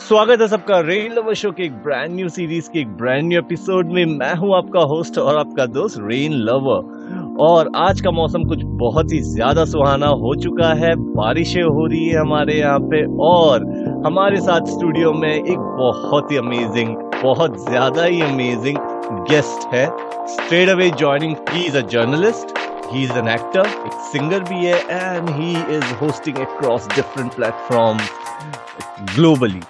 स्वागत है सबका रेन लवर शो के एक ब्रांड न्यू सीरीज के एक ब्रांड न्यू एपिसोड में। मैं हूं आपका होस्ट और आपका दोस्त रेन लवर। और आज का मौसम कुछ बहुत ही ज्यादा सुहाना हो चुका है, बारिशें हो रही है हमारे यहाँ पे। और हमारे साथ स्टूडियो में एक बहुत ही अमेजिंग, बहुत ज्यादा ही अमेजिंग गेस्ट है। Straight away joining, he is a journalist, he is an actor, एक सिंगर भी है, and he is hosting across different platforms globally.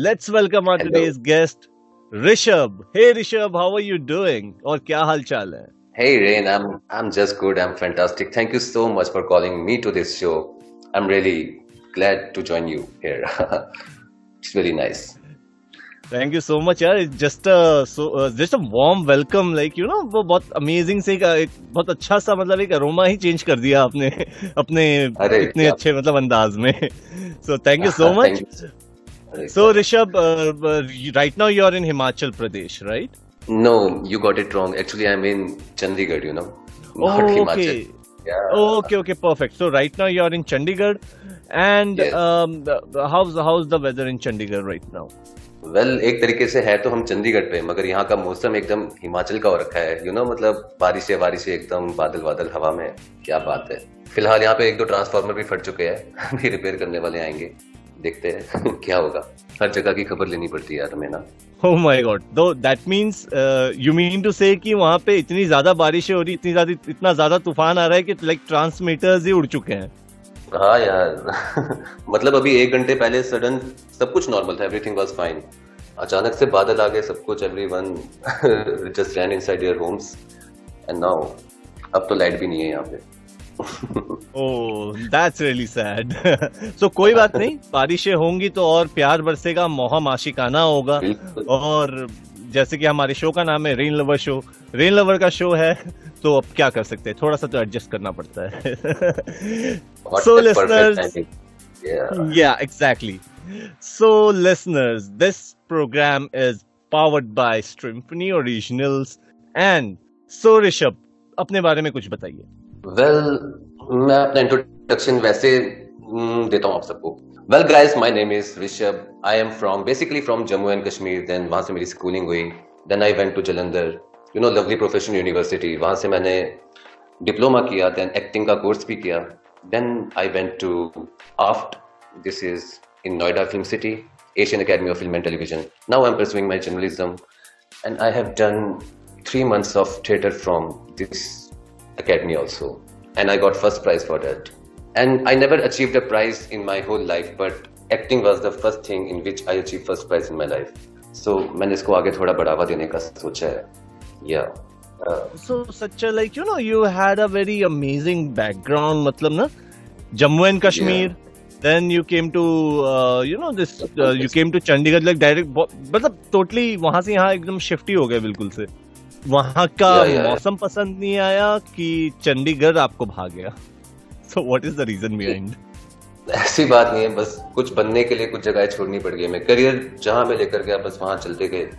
Let's welcome our Hello. today's guest, Rishabh. Hey Rishabh, how are you doing? और क्या हाल चाल है? Hey Rain, I'm just good. I'm fantastic. Thank you so much for calling me to this show. I'm really glad to join you here. It's really nice. Thank you so much यार. It's just a warm welcome, like you know, वो बहुत amazing से एक बहुत अच्छा सा, मतलब एक अरोमा ही चेंज कर दिया आपने अपने अरे इतने क्या अच्छे मतलब अंदाज में. So thank you so much. thank you. अरे So क्या Rishabh, right now you're in Himachal Pradesh, right? No, you got it wrong. Actually, I'm in Chandigarh, you know, not Oh, Himachal. okay. Yeah. Okay, perfect. So right now you're in Chandigarh, and Yes. how's the weather in Chandigarh right now? Well एक तरीके से है तो हम चंडीगढ़ पे, मगर यहाँ का मौसम एकदम हिमाचल का हो रखा है, यू नो, मतलब बारिशें बारिशें एकदम बादल बादल हवा में। क्या बात है। फिलहाल यहाँ पे एक दो ट्रांसफार्मर भी फट चुके हैं अभी रिपेयर करने वाले आएंगे, देखते हैं क्या होगा। हर जगह की खबर लेनी पड़ती है यार हमें ना। Oh my God! Though that means you mean to say कि वहाँ पे इतनी ज्यादा बारिशें हो रही, इतना ज्यादा तूफान आ रहा है कि लाइक ट्रांसमीटर्स ही उड़ चुके हैं। हाँ यार मतलब अभी एक घंटे पहले सडन सब कुछ नॉर्मल था, एवरीथिंग वाज फाइन। अचानक से बादल आ गए, सब कुछ, everyone just ran inside their homes and now अब तो लाइट भी नहीं है यहाँ पे। Oh, that's really sad. So कोई बात नहीं, बारिशें होंगी तो और प्यार बरसेगा, मोहम आशिकाना होगा। बिल्कुल। और जैसे कि हमारे शो का नाम है rain lover show, rain lover का शो है, तो अब क्या कर सकते हैं, थोड़ा सा तो एडजस्ट करना पड़ता है. What So a perfect listeners, timing. Yeah. yeah, exactly. So listeners, this program is powered by Symphony Originals. And so Rishabh, अपने बारे में कुछ बताइए. वेल मैं अपना इंट्रोडक्शन वैसे देता हूँ आप सबको। Well guys, my name is Rishabh. I am from basically from Jammu and Kashmir. Then वहां से मेरी स्कूलिंग हुई। Then I went to Jalandhar, you know, Lovely Professional University. वहां से मैंने डिप्लोमा किया, देन एक्टिंग का कोर्स भी किया। Then I went to AAFT, this is in Noida film city, Asian academy of film and television. Now I am pursuing my journalism and I have done 3 months of theatre from this academy also, and I got first prize for that. And I never achieved a prize in my whole life, but acting was the first thing in which I achieved first prize in my life. So मैंने इसको आगे थोड़ा बढ़ावा देने का सोचा है. Yeah. So such a, like you know, you had a very amazing background, मतलब ना, Jammu and Kashmir. Then you came to you know this you came to Chandigarh, like direct, मतलब totally वहां से यहाँ एकदम शिफ्ट ही हो गए बिल्कुल से। वहां का मौसम पसंद नहीं आया कि चंडीगढ़ आपको भाग गया? So what is the reason behind? ऐसी बात नहीं है, बस कुछ बनने के लिए कुछ जगह छोड़नी पड़ गई। मैं करियर जहां मैं लेकर गया बस वहां चलते गए।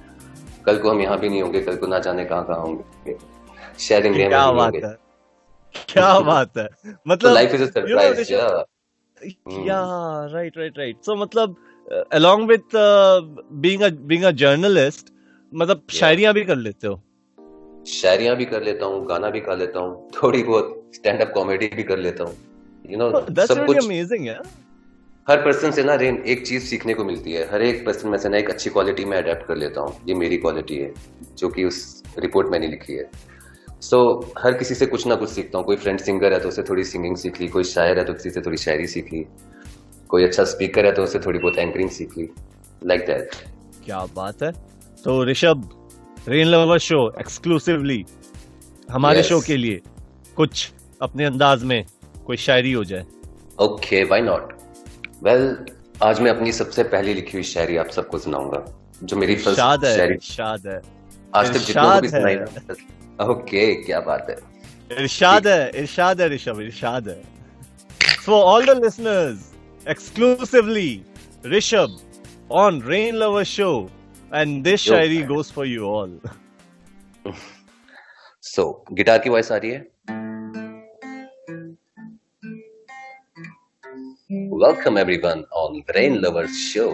कल को हम यहाँ भी नहीं होंगे, कल को ना जाने कहाँ कहाँ होंगे, शायद इंडिया में क्या नहीं बात होंगे। है, क्या बात है, तो मतलब life is a surprise. Rishabh, या yeah, right. So मतलब along with being a journalist, मतलब शायरियां भी कर लेते हो? शायरियां भी कर लेता हूँ, गाना भी गा लेता हूँ, थोड़ी बहुत स्टैंड अप कॉमेडी भी कर लेता हूँ, यू नो, That's सब really कुछ। amazing, yeah. हर पर्सन से ना रेन एक चीज सीखने को मिलती है। हर एक पर्सन में से ना एक अच्छी क्वालिटी में अडेप्ट कर लेता हूँ। ये मेरी क्वालिटी है जो कि उस रिपोर्ट मैंने लिखी है। सो हर किसी से कुछ ना कुछ सीखता हूँ। कोई फ्रेंड सिंगर है तो उससे थोड़ी सिंगिंग सीख ली, कोई शायर है तो किसी से थोड़ी शायरी सीख ली, कोई अच्छा स्पीकर है तो उससे थोड़ी बहुत एंकरिंग सीख ली, लाइक दैट। क्या बात है। तो Rishabh, rain lover show exclusively हमारे Yes. शो के लिए कुछ अपने अंदाज में कोई शायरी हो जाए। Okay, why not. वेल आज मैं अपनी सबसे पहली लिखी हुई शायरी आप सबको सुनाऊंगा, जो मेरी फर्स्ट शाद है, शायरी शाद है, आज तक जितनों को भी इरशाद सुनाई है। ना, ओके, क्या बात है। इरशाद ठीक। है, इरशाद है ऋषभ, इरशाद है। For all the listeners, exclusively Rishabh on Rain Lover Show, and this yo, Shayari goes for you all. So guitar की वॉइस आ रही है। Welcome everyone on brain lovers show.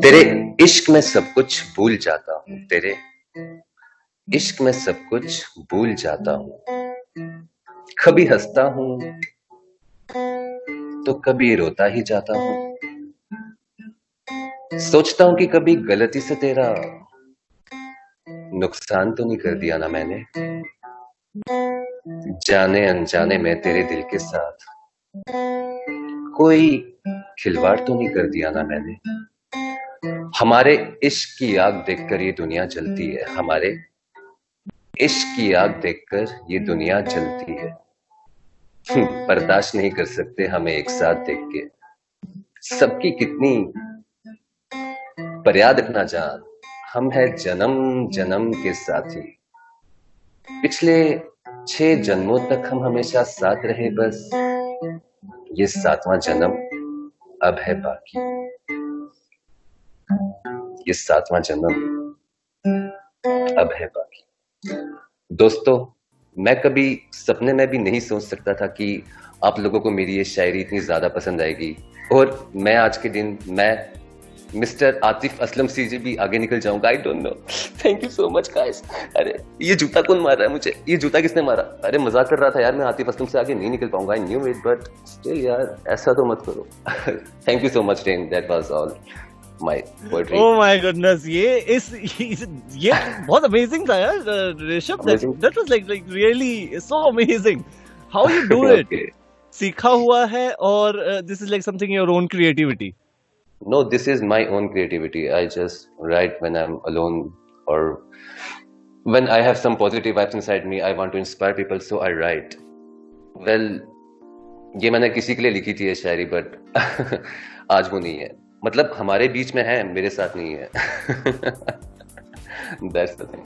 तेरे इश्क में सब कुछ भूल जाता हूँ, तेरे इश्क में सब कुछ भूल जाता हूँ। कभी हंसता हूँ तो कभी रोता ही जाता हूँ। सोचता हूँ कि कभी गलती से तेरा नुकसान तो नहीं कर दिया ना मैंने, जाने अनजाने में तेरे दिल के साथ कोई खिलवाड़ तो नहीं कर दिया ना मैंने। हमारे इश्क की आग देखकर ये दुनिया जलती है, हमारे इश्क की आग देखकर ये दुनिया जलती है। बर्दाश्त नहीं कर सकते हमें एक साथ देख के, सबकी कितनी पर याद रखना जान, हम है जन्म जन्म के साथी। पिछले 6 जन्मों तक हम हमेशा साथ रहे, बस ये 7वां जन्म अब है बाकी। ये 7वां जन्म अब है बाकी। दोस्तों, मैं कभी सपने में भी नहीं सोच सकता था कि आप लोगों को मेरी ये शायरी इतनी ज्यादा पसंद आएगी, और मैं आज के दिन मैं मिस्टर आतिफ असलम से भी आगे निकल जाऊंगा। I don't know, thank you so much guys. अरे ये जूता कौन मार रहा है मुझे, ये जूता किसने मारा? अरे मजाक कर रहा था यार, मैं आतिफ असलम से आगे नहीं निकल पाऊंगा। I knew it, but still यार ऐसा तो मत करो। Thank you so much rain, that was all my poetry. Oh my goodness, ये बहुत amazing था यार, Rishabh. Amazing? That was like really so amazing. How you do it? Okay. सीखा हुआ है, और this is like something your own creativity. No, this is my own creativity. I just write when I'm alone, or when I have some positive vibes inside me. I want to inspire people, so I write. Well, ये मैंने किसी के लिए लिखी थी ये शायरी, but आज वो नहीं है। मतलब हमारे बीच में है, मेरे साथ नहीं है। That's the thing.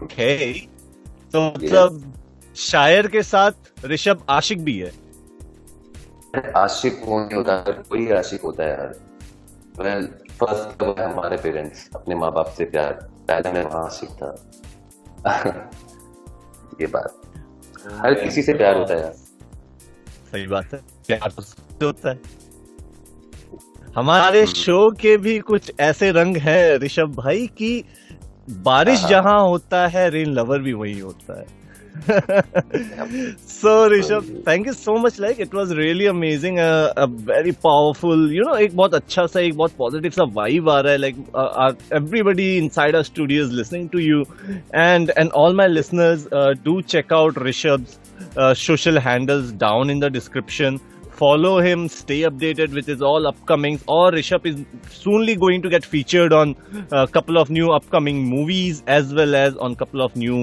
Okay. तो मतलब शायर के साथ ऋषभ आशिक भी है। आशिक कौन नहीं होता, अगर कोई आशिक होता है यार। वेल, फर्स्ट है हमारे पेरेंट्स, अपने माँ बाप से प्यार, पहले मैं वहां आशिक था। ये बात हर किसी से प्यार होता है यार। सही बात है, प्यार तो सबसे होता है। हमारे शो के भी कुछ ऐसे रंग हैं ऋषभ भाई की बारिश जहां होता है, रेन लवर भी वही होता है। So Rishabh, thank you so much. Like it was really amazing, a very powerful, एक बहुत अच्छा सा, एक बहुत positive सा vibe आ रहा है. Like everybody inside our studio is listening to you, and all my listeners, do check out Rishabh's social handles down in the description. Follow him, stay updated with his all upcomings. Or Rishabh is soonly going to get featured on a couple of new upcoming movies, as well as on couple of new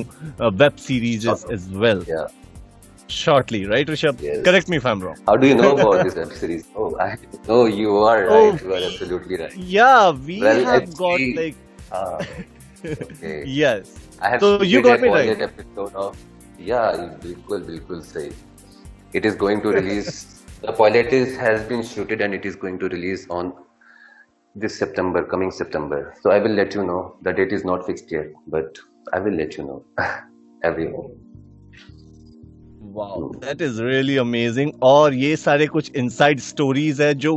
web series as well. Yeah. Shortly, right, Rishabh? Yes. Correct me if I'm wrong. How do you know about this web series? Oh, you are right. You are absolutely right. Yeah, we Well, have actually, got like okay. yes. I have So you seen got me a right. pilot episode of. Yeah, बिल्कुल सही. It is going to release. The pilot has been shooted and it is going to release on this September, coming September. So I will let you know. The date is not fixed yet, but I will let you know. Everyone. Wow, that is really amazing. और ये सारे कुछ inside stories है जो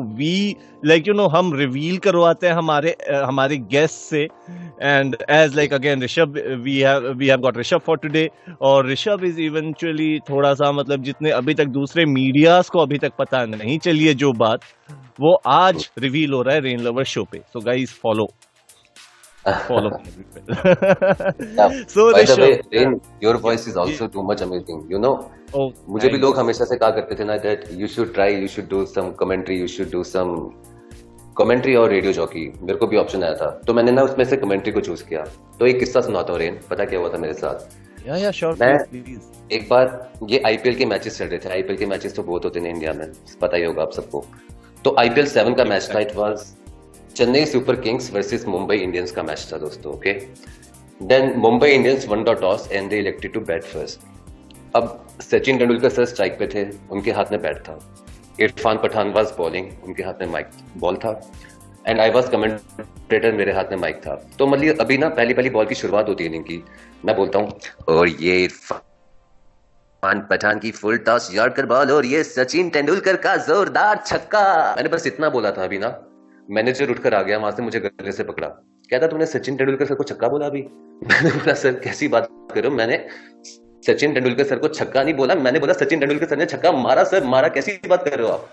हम reveal करवाते हैं हमारे guests से, and as like again Rishabh, we have got Rishabh for today, और Rishabh is eventually थोड़ा सा मतलब जितने अभी तक दूसरे मीडियाज को अभी तक पता नहीं चली है जो बात, वो आज रिवील हो रहा है रेन लवर शो पे. So guys, follow. So By the way, Rishabh, Rain, your voice is also too much amazing. You know, मुझे भी लोग हमेशा से कहा करते थे ना that you should try, you should do some commentary, you should do some commentary और रेडियो जॉकी. मेरे को भी ऑप्शन आया था, तो मैंने ना उसमें से कमेंट्री को चूज किया. तो एक किस्सा सुनाता हूँ रेन. पता क्या हुआ था मेरे साथ? या श्योर, मैं प्लीज। एक बार, ये आईपीएल के मैचेस चल रहे थे, आईपीएल के मैचेस तो बहुत होते हैं इंडिया में, पता ही होगा आप सबको। तो आईपीएल 7 का मैच था, it was Chennai Super Kings versus Mumbai Indians का मैच था दोस्तों, okay. Then Mumbai Indians won the toss and they elected to bat first. अब सचिन तेंदुलकर सर स्ट्राइक पे थे, उनके हाथ में बैट था। इरफान पठान वाज बॉलिंग, उनके हाथ में माइक बॉल था, एंड आई वाज कमेंटेटर, मेरे हाथ में माइक था। तो मतलब अभी ना पहली पहली बॉल की शुरुआत होती है इनिंग की, मैं बोलता हूँ और ये इरफान पठान की फुल टॉस यॉर्कर बॉल और ये सचिन तेंदुलकर का जोरदार छक्का। मैंने बस इतना बोला था, अभी ना मैनेजर उठकर आ गया वहां से, मुझे गले से पकड़ा, कहता तुमने सचिन तेंदुलकर सर को छक्का बोला अभी? मैंने बोला सर कैसी बात कर रहे हो, मैंने सचिन तेंदुलकर सर को छक्का नहीं बोला, मैंने बोला सचिन तेंदुलकर सर ने छक्का मारा। सर मारा, कैसी बात कर रहे हो आप?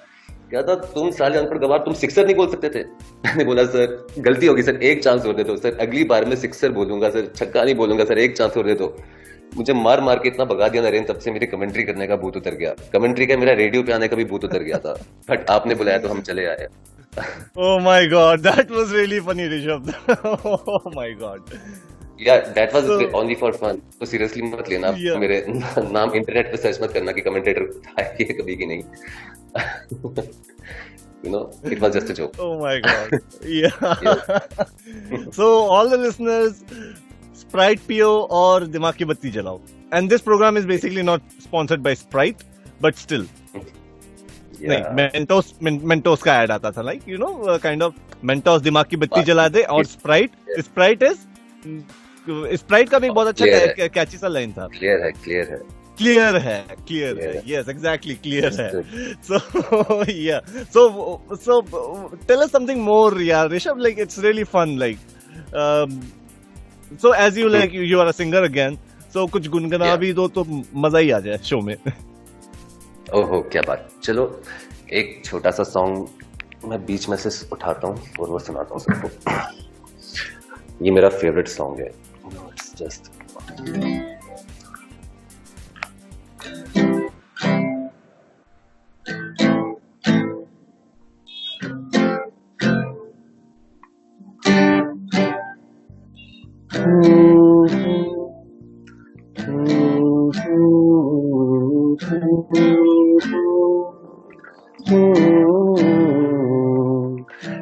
कहता तुम साले अनपढ़ गवार, तुम सिक्सर नहीं बोल सकते थे? मैंने बोला सर गलती होगी सर, एक चांस और दे दो सर, अगली बार में सिक्सर बोलूंगा सर, छक्का नहीं बोलूंगा सर, एक चांस और दे दो। मुझे मार मार के इतना भगा दिया नरेन, तब से मेरी कमेंट्री करने का भूत उतर गया, कमेंट्री का मेरा रेडियो पे आने का भी भूत उतर गया था, बट आपने बुलाया तो हम चले आए। Oh my God, that was really funny, Rishabh. Oh my God. Yeah, that was So, only for fun. तो सीरियसली मत लेना, yeah. मेरे नाम इंटरनेट पे सर्च मत करना कि कमेंटेटर था ये कभी की नहीं। You know, it was just a joke. Oh my God. Yeah. Yeah. So all the listeners, Sprite पियो और दिमाग की बत्ती जलाओ. And this program is basically not sponsored by Sprite, but still. नहीं, मेंटोस का ऐड आता था, like you know kind of Mentos दिमाग की बत्ती जला दे, और स्प्राइट स्प्राइट का भी बहुत अच्छा कैची सा लाइन था। क्लियर है, यस एग्जैक्टली क्लियर है। सो या so tell us something more यार Rishabh, like it's really fun, like so as you like you are a singer again, so कुछ गुनगुना भी दो तो मजा ही आ जाए शो में। ओहो क्या बात, चलो एक छोटा सा सॉन्ग मैं बीच में से उठाता हूँ और वो सुनाता हूँ सबको। ये मेरा फेवरेट सॉन्ग है, इट्स जस्ट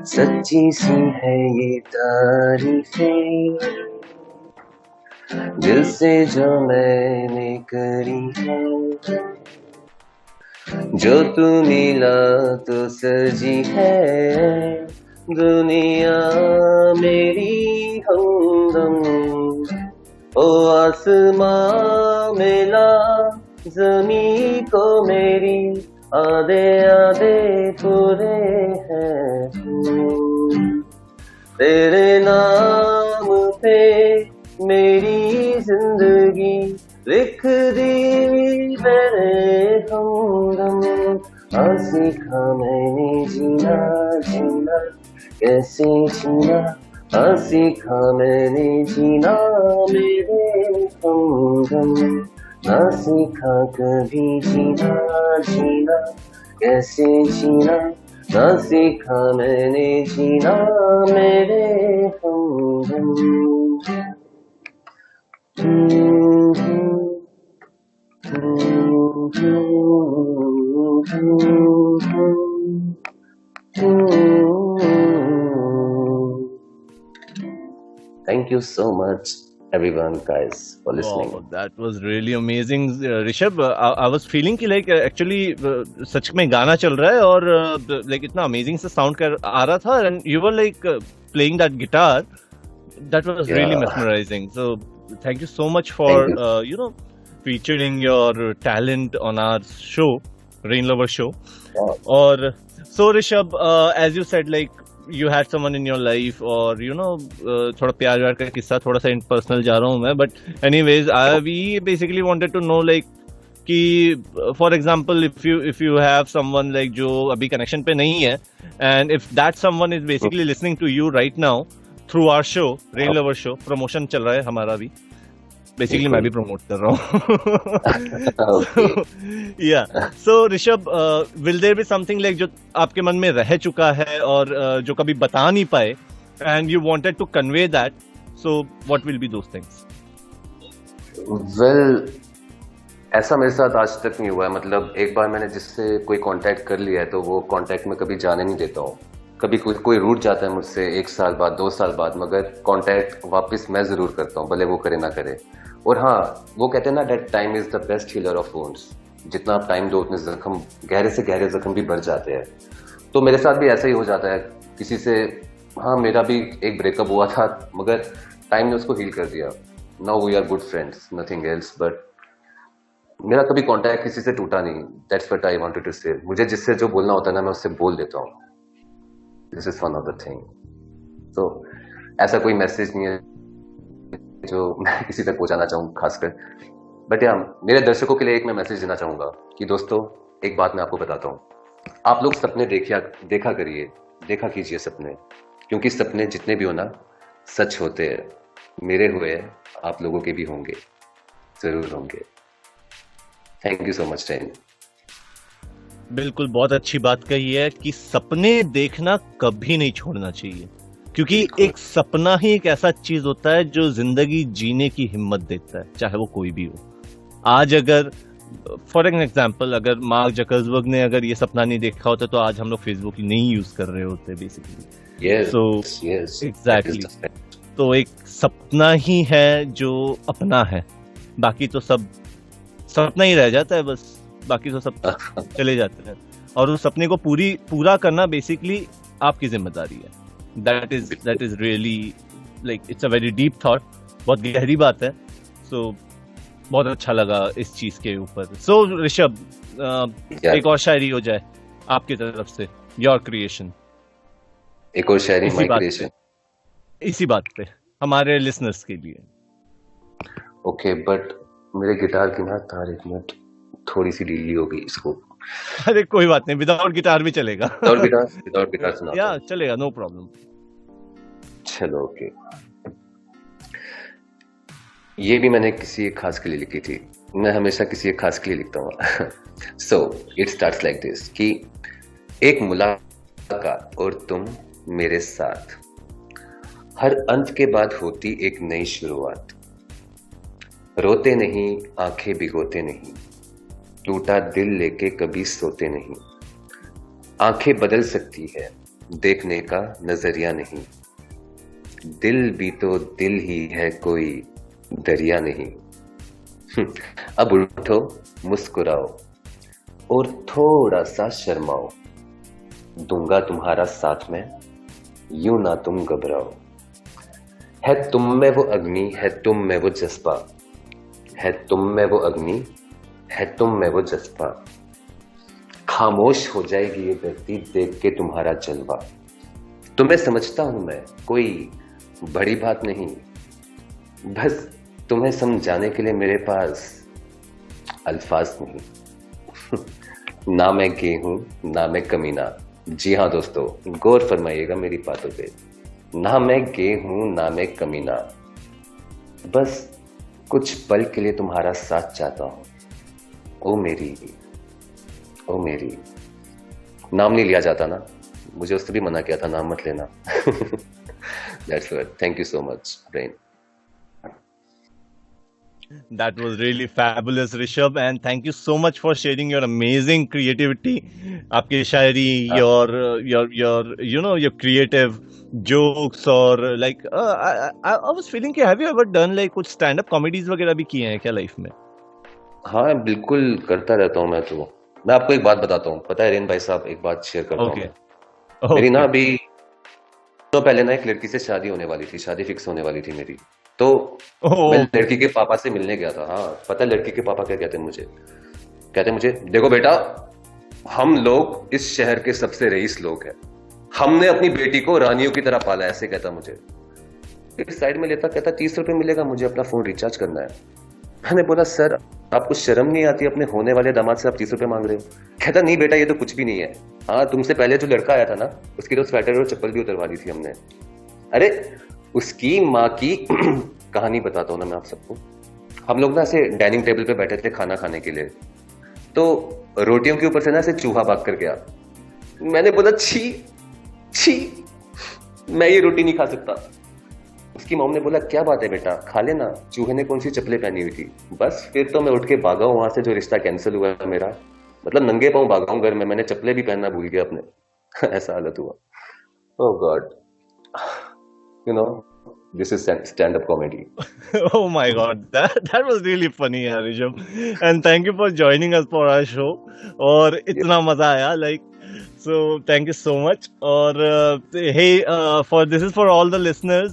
सच्ची सी है ये तारीफें दिल से जो मैंने करी है, जो तू मिला तो सजी है दुनिया मेरी हमदम। ओ आसमां मिला ज़मीं को मेरी, आधे आधे पूरे हैं तेरे नाम पे मेरी जिंदगी लिख दी मेरे हमदम। हाँ सीखा मैंने जीना जीना कैसे जीना, हाँ सीखा मैंने जीना मेरे हमदम। ना सीखा कभी जीना जीना कैसे जीना, ना सीखा मैंने जीना मेरे हमदम। Thank you so much everyone guys for listening. Wow, that was really amazing, Rishabh. I was feeling कि like actually सच में गाना चल रहा है और like इतना amazing सा sound आ रहा था, and you were like playing that guitar. That was really mesmerizing. So thank you so much for you know featuring your talent on our show, Rain Lover Show. और so Rishabh, as you said, like you had someone in your life, और you know थोड़ा प्यार व्यार का किस्सा, थोड़ा सा personal जा रहा हूँ मैं, but anyways we basically wanted to know like कि for example if you have someone like जो अभी connection पे नहीं है, and if that someone is basically listening to you right now through our show, Rain Lover Show, promotion चल रहा है हमारा भी, बेसिकली मैं भी प्रमोट कर रहा हूँ। या so Rishabh, will there be something like जो आपके मन में रह चुका है और जो कभी बता नहीं पाए, and you wanted to convey that, so what will be those things? Well ऐसा मेरे साथ आज तक नहीं हुआ है। मतलब एक बार मैंने जिससे कोई कांटेक्ट कर लिया है तो वो कांटेक्ट में कभी जाने नहीं देता हूँ। कभी कोई रूठ जाता है मुझसे 1 साल बाद 2 साल बाद, मगर कांटेक्ट वापस मैं जरूर करता हूँ, भले वो करे ना करे। और हाँ, वो कहते हैं ना, that time is the best healer of wounds. जितना आप टाइम दो उतने जख्म, गहरे से गहरे जख्म भी बढ़ जाते हैं। तो मेरे साथ भी ऐसा ही हो जाता है किसी से। हाँ, मेरा भी एक ब्रेकअप हुआ था, मगर टाइम ने उसको हील कर दिया। Now we are good friends, nothing else. But मेरा कभी कांटेक्ट किसी से टूटा नहीं। That's what I wanted to say. मुझे जिससे जो बोलना होता है ना, मैं उससे बोल देता हूँ। This is one of the thing. तो ऐसा कोई मैसेज नहीं है जो मैं किसी तक पहुंचाना चाहूँ खासकर। बट या मेरे दर्शकों के लिए एक मैं मैसेज देना चाहूंगा कि दोस्तों, एक बात मैं आपको बताता हूँ। आप लोग सपने देखा करिए, देखा कीजिए सपने, क्योंकि सपने जितने भी हो ना, सच होते हैं। मेरे हुए, आप लोगों के भी होंगे, जरूर होंगे। Thank you so much tan. बिल्कुल, बहुत अच्छी बात कही है कि सपने देखना कभी नहीं छोड़ना चाहिए, क्योंकि एक सपना ही एक ऐसा चीज होता है जो जिंदगी जीने की हिम्मत देता है, चाहे वो कोई भी हो। आज अगर फॉर एन एग्जाम्पल, अगर मार्क जकरबर्ग ने अगर ये सपना नहीं देखा होता तो आज हम लोग फेसबुक नहीं यूज कर रहे होते बेसिकली। सो एग्जैक्टली, तो एक सपना ही है जो अपना है, बाकी तो सब सपना ही रह जाता है बस, बाकी तो सब चले जाते हैं। और उस सपने को पूरा करना बेसिकली आपकी जिम्मेदारी है। That is really like it's a very deep thought, बहुत गहरी बात है। सो बहुत अच्छा लगा इस चीज के ऊपर। सो ऋषभ, एक और शायरी हो जाए आपकी तरफ से, योर क्रिएशन। एक और शायरी, माय क्रिएशन, इसी बात पे हमारे लिसनर्स के लिए। ओके, बट मेरे गिटार की ना तार एक मिनट थोड़ी सी ढीली हो गई इसको। अरे कोई बात नहीं, विदाउट गिटार भी चलेगा। विदाउट गिटार सुना या चलेगा, नो प्रॉब्लम। चलो ओके। ये भी मैंने किसी एक खास के लिए लिखी थी। मैं हमेशा किसी एक खास के लिए लिखता हूँ। So it starts like this कि एक मुलाकात और तुम मेरे साथ, हर अंत के बाद होती एक नई शुरुआत। रोते नहीं, आंखें भिगोते नहीं, टूटा दिल लेके कभी सोते नहीं। आंखें बदल सकती है, देखने का नजरिया नहीं। दिल भी तो दिल ही है, कोई दरिया नहीं। अब उठो, मुस्कुराओ और थोड़ा सा शर्माओ। दूंगा तुम्हारा साथ में, यूं ना तुम घबराओ। है तुम में वो अग्नि, है तुम में वो जज्बा, है तुम में वो अग्नि, है तुम में वो जज्बा। खामोश हो जाएगी ये धरती देख के तुम्हारा जलवा। तुम्हें समझता हूं मैं, कोई बड़ी बात नहीं, बस तुम्हें समझाने के लिए मेरे पास अल्फाज नहीं। ना मैं गे हूं, ना मैं कमीना। जी हाँ दोस्तों, गौर फरमाइएगा मेरी बातों पे। ना मैं गे हूं, ना मैं कमीना, बस कुछ पल के लिए तुम्हारा साथ चाहता हूं। ओ मेरी, ओ मेरी। नाम नहीं लिया जाता ना, मुझे उससे भी मना किया था, नाम मत लेना। That's what. Thank you so much, Brain. That was really fabulous, Rishabh, and thank you so much for sharing your amazing creativity. आपकी शायरी, your creative jokes, और like I was feeling कि have you ever done like कुछ stand up comedies वगैरह भी किए हैं क्या life में? हाँ, बिल्कुल करता रहता हूँ मैं तो। मैं आपको एक बात बताता हूँ, पता है रेन भाई साहब, एक बात शेयर करता हूँ। मेरी ना अभी तो पहले ना एक लड़की से शादी होने वाली थी, शादी फिक्स होने वाली थी मेरी। तो मैं लड़की के पापा से मिलने गया था। हाँ, पता है लड़की के पापा क्या कहते हैं मुझे? कहते मुझे, देखो बेटा, हम लोग इस शहर के सबसे रईस लोग हैं, हमने अपनी बेटी को रानियों की तरह पाला, ऐसे कहता मुझे। फिर साइड में लेता, कहता 30 रुपए मिलेगा, मुझे अपना फोन रिचार्ज करना है। मैंने बोला, सर आपको शर्म नहीं आती, अपने होने वाले दामाद से आप 30 रुपए मांग रहे हो? कहता, नहीं बेटा, ये तो कुछ भी नहीं है। हाँ, तुमसे पहले जो लड़का आया था ना, उसकी तो स्वेटर और चप्पल भी उतरवा दी थी हमने। अरे उसकी माँ की कहानी बताता हूँ ना मैं आप सबको। हम लोग ना ऐसे डाइनिंग टेबल पे बैठे थे खाना खाने के लिए, तो रोटियों के ऊपर से ना ऐसे चूहा भाग कर गया। मैंने बोला, छी छी, मैं ये रोटी नहीं खा सकता। उसकी मॉम ने बोला क्या बात है बेटा, खा लेना, चूहे ने कौन सी चप्पलें पहनी हुई थी। बस फिर तो मैं उठ के भागा हूँ वहां से, जो रिश्ता कैंसिल हुआ है मेरा। मतलब नंगे पाँव भागा हूँ घर में, मैंने चप्पलें भी पहनना भूल गया अपने। ऐसा हालत हुआ। Oh God, you know, this is stand up comedy. Oh my God, that was really funny, यार Rishabh, and thank you for joining us for our show. और इतना मजा आया, like, so thank you so much. और hey, for this is for all the listeners,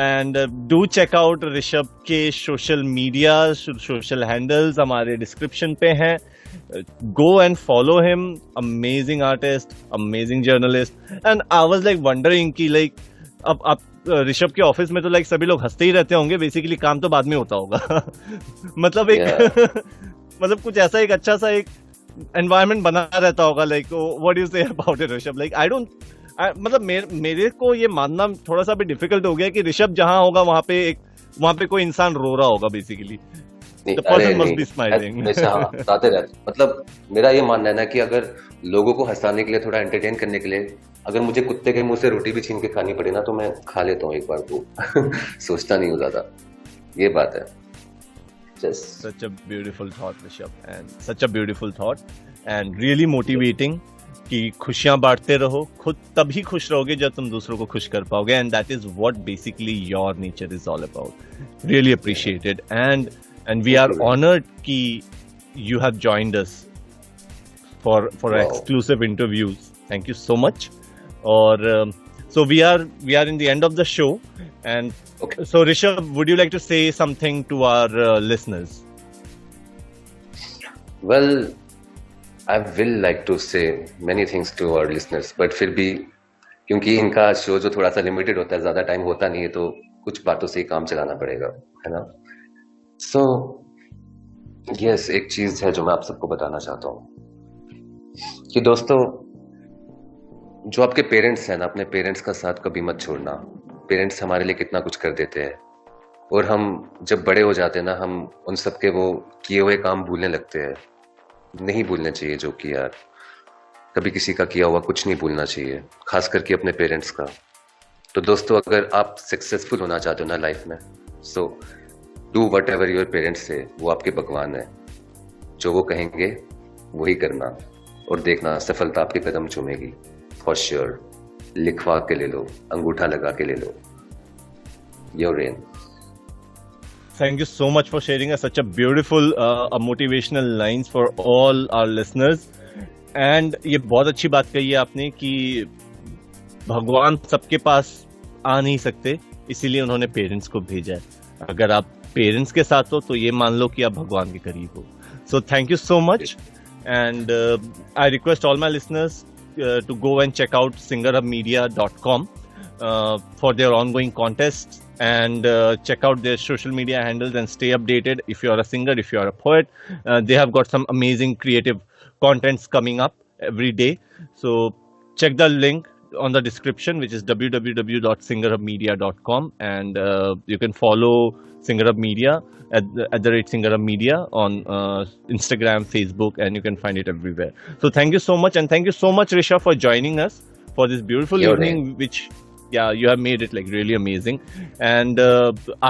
and do check out Rishabh के social media, social handles हमारे description पे हैं. Go and follow him. Amazing artist, amazing journalist, and I was like wondering कि like अब आप ऋषभ के office में तो लाइक सभी लोग हंसते ही रहते होंगे, बेसिकली काम तो बाद में होता होगा। मतलब एक मतलब कुछ ऐसा एक अच्छा सा एक एनवायरनमेंट बना रहता होगा, like what you say about it Rishabh? Like I don't, मतलब मेरे को ये मानना थोड़ा सा भी डिफिकल्ट हो गया कि ऋषभ जहां होगा वहां पे कोई इंसान रो रहा होगा basically. The person must be smiling. हंसाते रहते। मतलब मेरा ये मानना है ना कि अगर लोगों को हंसाने के लिए, थोड़ा एंटरटेन करने के लिए, अगर मुझे कुत्ते के मुंह से रोटी भी छीन के खानी पड़े ना, तो मैं खा लेता हूँ एक बार को। सोचता नहीं हूँ ज्यादा, ये बात है। Just such a beautiful thought, Rishabh, and such a beautiful thought, and really motivating कि खुशियां बांटते रहो, खुद तभी खुश रहोगे जब तुम दूसरों को खुश कर पाओगे, and that is what basically your nature is all about. Really appreciated, and we are honored कि you have joined us for Wow. exclusive interviews. Thank you so much. और so we are in the end of the show, and Okay. so Rishabh, would you like to say something to our listeners? Well, I will like to say many things to our listeners, but फिर भी क्योंकि इनका show जो थोड़ा सा limited होता है, ज्यादा टाइम होता नहीं है, तो कुछ बातों से ही काम चलाना पड़ेगा, है ना? So yes, एक चीज है जो मैं आप सबको बताना चाहता हूँ कि दोस्तों, जो आपके पेरेंट्स हैं ना, अपने पेरेंट्स का साथ कभी मत छोड़ना। पेरेंट्स हमारे लिए कितना कुछ कर देते हैं, और हम जब बड़े हो जाते हैं ना, हम उन सब के वो किए हुए काम भूलने लगते हैं। नहीं भूलना चाहिए जो किया, कभी किसी का किया हुआ कुछ नहीं भूलना चाहिए, खास करके अपने पेरेंट्स का। तो दोस्तों, अगर आप सक्सेसफुल होना चाहते हो ना लाइफ में, so do what ever your parents से, वो आपके भगवान है। जो वो कहेंगे वही करना, और देखना सफलता आपके कदम चूमेगी फॉर श्योर। लिखवा के ले लो, अंगूठा लगा के ले लो। Your rain. Thank you so much for sharing such a beautiful motivational lines for all our listeners. And ये बहुत अच्छी बात कही है आपने कि भगवान सबके पास आ नहीं सकते, इसीलिए उन्होंने पेरेंट्स को भेजा है। अगर आप पेरेंट्स के साथ हो तो ये मान लो कि आप भगवान के करीब हो। So thank you so much, and I request all my listeners to go and check out singerhubmedia.com for their ongoing contests, and check out their social media handles and stay updated. If you are a singer, if you are a poet, they have got some amazing creative contents coming up every day. So check the link on the description, which is www.singerhubmedia.com, and you can follow Singerhub Media at the rate Singerhub Media on Instagram, Facebook, and you can find it everywhere. So thank you so much, and thank you so much, Rishabh, for joining us for this beautiful evening, which you have made it like really amazing. And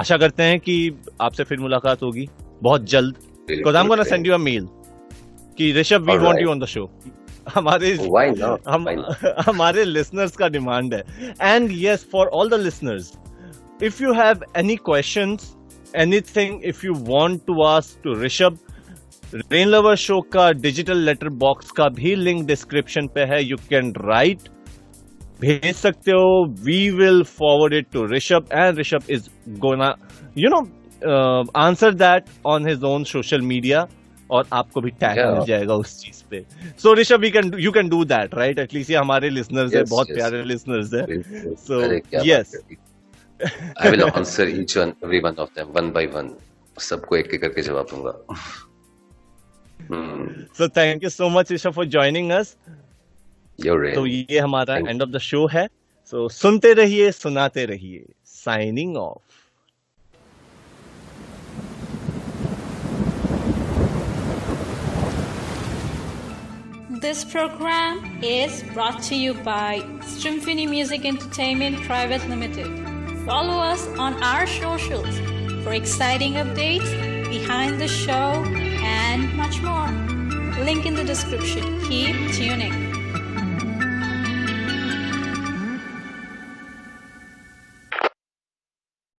आशा करते हैं कि आपसे फिर मुलाकात होगी बहुत जल्द, because I'm gonna send you a mail कि Rishabh, we want you on the show. हमारे listeners का demand है. And yes, for all the listeners, if you have any questions, anything, if you want to ask to Rishabh, rain lover show का digital letter box का भी link description पे है. You can write, भेज सकते हो. We will forward it to Rishabh, and Rishabh is gonna answer that on his own social media, और आपको भी टैग मिल जाएगा उस चीज पे. So Rishabh, you can do that, right? At least ये हमारे लिसनर्स है, बहुत प्यारे लिसनर्स है. So yes, I will answer each and every one of them one by one. सबको एक एक करके जवाब दूंगा. So thank you so much, Rishabh, for joining us. You're right. तो ये हमारा एंड ऑफ द शो है. So सुनते रहिए, सुनाते रहिए. Signing off. This program is brought to you by Symphony Music Entertainment Private Limited. follow us on our socials for exciting updates, behind the show, and much more. Link in the description. Keep tuning.